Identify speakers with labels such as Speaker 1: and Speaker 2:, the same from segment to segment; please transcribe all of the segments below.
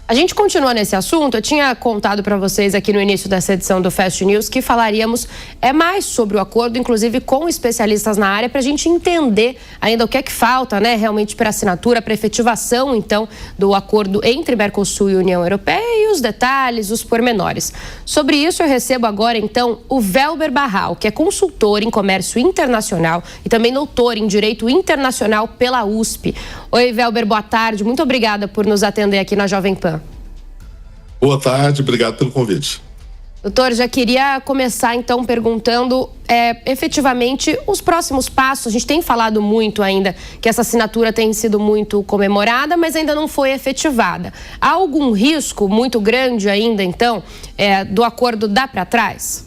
Speaker 1: A gente continua nesse assunto. Eu tinha contado para vocês aqui no início dessa edição do Fast News que falaríamos mais sobre o acordo, inclusive com especialistas na área, para a gente entender ainda o que é que falta, né, realmente para assinatura, para efetivação, então, do acordo entre Mercosul e União Europeia e os detalhes, os pormenores. Sobre isso, eu recebo agora, então, o Welber Barral, que é consultor em comércio internacional e também doutor em direito internacional pela USP. Oi, Welber, boa tarde. Muito obrigada por nos atender aqui na Jovem Pan.
Speaker 2: Boa tarde, obrigado pelo convite.
Speaker 1: Doutor, já queria começar então perguntando efetivamente os próximos passos. A gente tem falado muito ainda que essa assinatura tem sido muito comemorada, mas ainda não foi efetivada. Há algum risco muito grande ainda então do acordo dar para trás?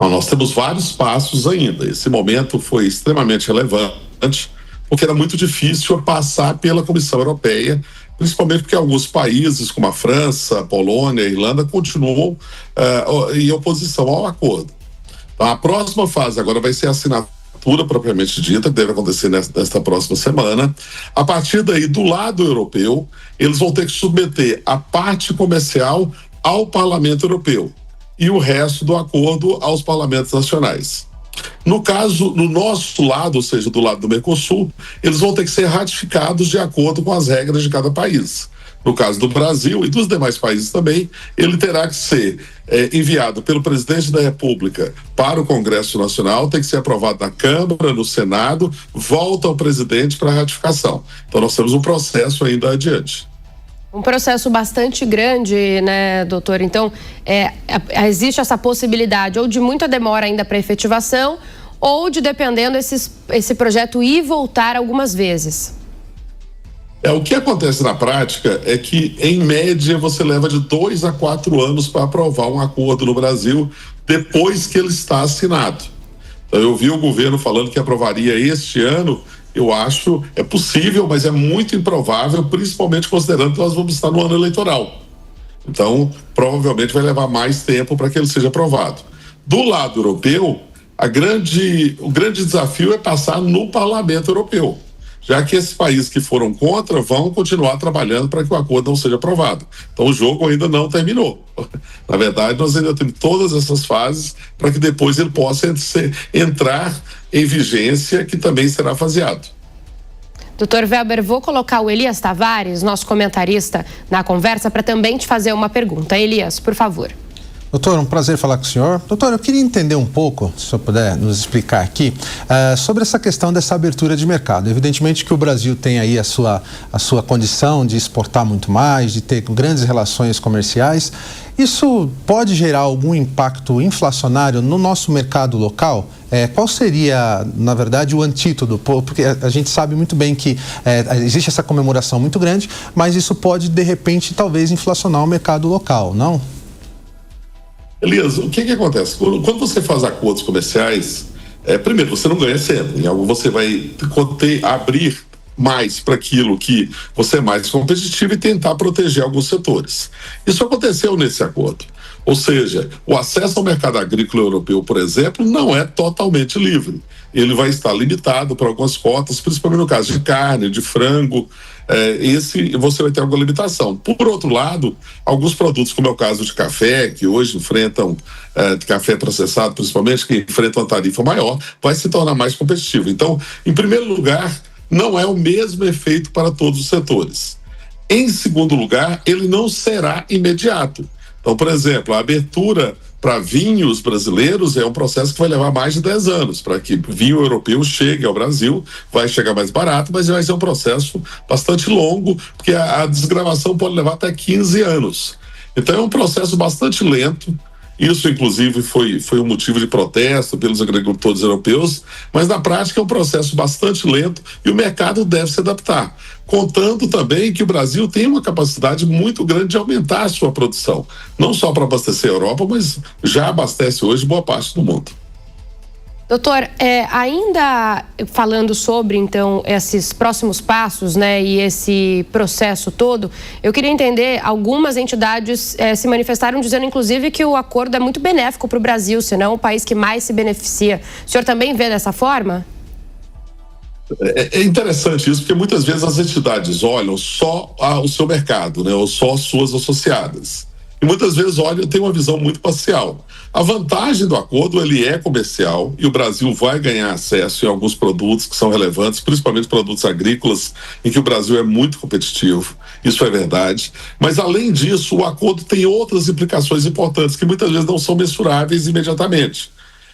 Speaker 2: Nós temos vários passos ainda. Esse momento foi extremamente relevante porque era muito difícil passar pela Comissão Europeia, principalmente porque alguns países, como a França, a Polônia, a Irlanda, continuam em oposição ao acordo. Então, a próxima fase agora vai ser a assinatura propriamente dita, que deve acontecer nesta próxima semana. A partir daí, do lado europeu, eles vão ter que submeter a parte comercial ao Parlamento Europeu e o resto do acordo aos parlamentos nacionais. No caso, no nosso lado, ou seja, do lado do Mercosul, eles vão ter que ser ratificados de acordo com as regras de cada país. No caso do Brasil e dos demais países também, ele terá que ser enviado pelo presidente da República para o Congresso Nacional, tem que ser aprovado na Câmara, no Senado, volta ao presidente para ratificação. Então nós temos um processo ainda adiante.
Speaker 1: Um processo bastante grande, né, doutor? Então, existe essa possibilidade ou de muita demora ainda para efetivação ou de, dependendo, esse projeto ir e voltar algumas vezes.
Speaker 2: O que acontece na prática é que, em média, você leva de 2 a 4 anos para aprovar um acordo no Brasil depois que ele está assinado. Então, eu vi o governo falando que aprovaria este ano. Eu acho possível, mas é muito improvável, principalmente considerando que nós vamos estar no ano eleitoral. Então, provavelmente vai levar mais tempo para que ele seja aprovado. Do lado europeu, o grande desafio é passar no Parlamento Europeu, já que esses países que foram contra vão continuar trabalhando para que o acordo não seja aprovado. Então, o jogo ainda não terminou. Na verdade, nós ainda temos todas essas fases para que depois ele possa entrar em vigência, que também será faseado.
Speaker 1: Doutor Welber, vou colocar o Elias Tavares, nosso comentarista, na conversa para também te fazer uma pergunta. Elias, por favor.
Speaker 3: Doutor, um prazer falar com o senhor. Doutor, eu queria entender um pouco, se o senhor puder nos explicar aqui, sobre essa questão dessa abertura de mercado. Evidentemente que o Brasil tem aí a sua condição de exportar muito mais, de ter grandes relações comerciais. Isso pode gerar algum impacto inflacionário no nosso mercado local? Qual seria, na verdade, o antídoto? Porque a gente sabe muito bem que existe essa comemoração muito grande, mas isso pode, de repente, talvez inflacionar o mercado local, não?
Speaker 2: Elias, o que acontece? Quando você faz acordos comerciais, primeiro, você não ganha sempre. Em algo você vai abrir mais para aquilo que você é mais competitivo e tentar proteger alguns setores. Isso aconteceu nesse acordo. Ou seja, o acesso ao mercado agrícola europeu, por exemplo, não é totalmente livre. Ele vai estar limitado por algumas cotas, principalmente no caso de carne, de frango. Você vai ter alguma limitação. Por outro lado, alguns produtos, como é o caso de café, que hoje enfrentam, de café processado principalmente, que enfrentam uma tarifa maior, vai se tornar mais competitivo. Então, em primeiro lugar, não é o mesmo efeito para todos os setores. Em segundo lugar, ele não será imediato. Então, por exemplo, a abertura para vinhos brasileiros é um processo que vai levar mais de 10 anos para que vinho europeu chegue ao Brasil. Vai chegar mais barato, mas vai ser um processo bastante longo, porque a desgravação pode levar até 15 anos. Então, é um processo bastante lento. Isso, inclusive, foi um motivo de protesto pelos agricultores europeus, mas na prática é um processo bastante lento e o mercado deve se adaptar. Contando também que o Brasil tem uma capacidade muito grande de aumentar a sua produção, não só para abastecer a Europa, mas já abastece hoje boa parte do mundo.
Speaker 1: Doutor, ainda falando sobre, então, esses próximos passos, né, e esse processo todo, eu queria entender, algumas entidades se manifestaram dizendo, inclusive, que o acordo é muito benéfico para o Brasil, senão o país que mais se beneficia. O senhor também vê dessa forma?
Speaker 2: É interessante isso, porque muitas vezes as entidades olham só o seu mercado, né, ou só as suas associadas. E muitas vezes olham, tem uma visão muito parcial. A vantagem do acordo, ele é comercial e o Brasil vai ganhar acesso em alguns produtos que são relevantes, principalmente produtos agrícolas, em que o Brasil é muito competitivo. Isso é verdade. Mas, além disso, o acordo tem outras implicações importantes que muitas vezes não são mensuráveis imediatamente.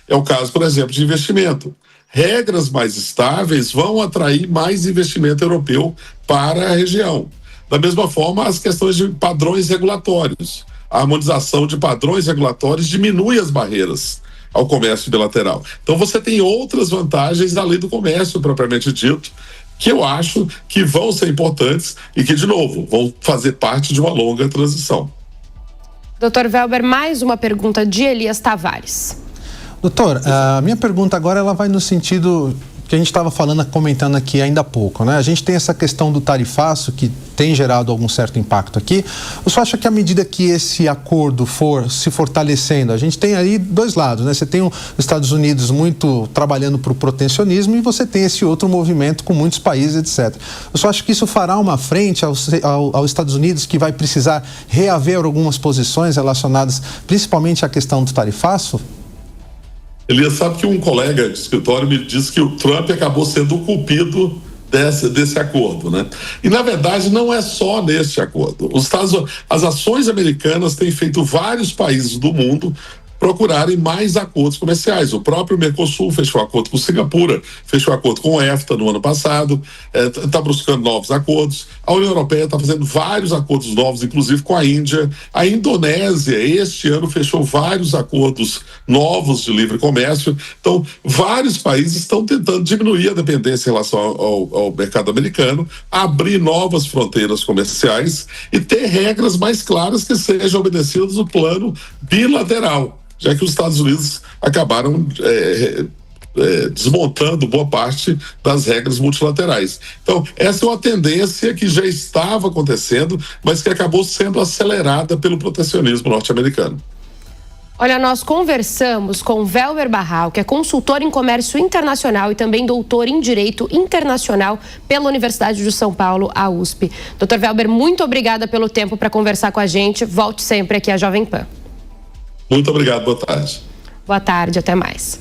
Speaker 2: É o caso, por exemplo, de investimento. Regras mais estáveis vão atrair mais investimento europeu para a região. Da mesma forma, as questões de padrões regulatórios. A harmonização de padrões regulatórios diminui as barreiras ao comércio bilateral. Então, você tem outras vantagens além do comércio propriamente dito, que eu acho que vão ser importantes e que, de novo, vão fazer parte de uma longa transição.
Speaker 1: Dr. Welber, mais uma pergunta de Elias Tavares.
Speaker 3: Doutor, a minha pergunta agora ela vai no sentido que a gente estava comentando aqui ainda há pouco, né? A gente tem essa questão do tarifaço que tem gerado algum certo impacto aqui. O senhor acha que à medida que esse acordo for se fortalecendo, a gente tem aí dois lados, né? Você tem os Estados Unidos muito trabalhando para o protecionismo e você tem esse outro movimento com muitos países, etc. O senhor acha que isso fará uma frente aos Estados Unidos que vai precisar reaver algumas posições relacionadas principalmente à questão do tarifaço?
Speaker 2: Elias, sabe que um colega de escritório me disse que o Trump acabou sendo o culpado desse acordo, né? E, na verdade, não é só neste acordo. As ações americanas têm feito vários países do mundo procurarem mais acordos comerciais. O próprio Mercosul fechou acordo com Singapura, fechou acordo com o EFTA no ano passado, está buscando novos acordos. A União Europeia está fazendo vários acordos novos, inclusive com a Índia. A Indonésia, este ano, fechou vários acordos novos de livre comércio. Então, vários países estão tentando diminuir a dependência em relação ao mercado americano, abrir novas fronteiras comerciais e ter regras mais claras que sejam obedecidas no plano bilateral, já que os Estados Unidos acabaram desmontando boa parte das regras multilaterais. Então, essa é uma tendência que já estava acontecendo, mas que acabou sendo acelerada pelo protecionismo norte-americano.
Speaker 1: Olha, nós conversamos com Welber Barral, que é consultor em comércio internacional e também doutor em direito internacional pela Universidade de São Paulo, a USP. Dr. Welber, muito obrigada pelo tempo para conversar com a gente. Volte sempre aqui à Jovem Pan.
Speaker 2: Muito obrigado, boa tarde.
Speaker 1: Boa tarde, até mais.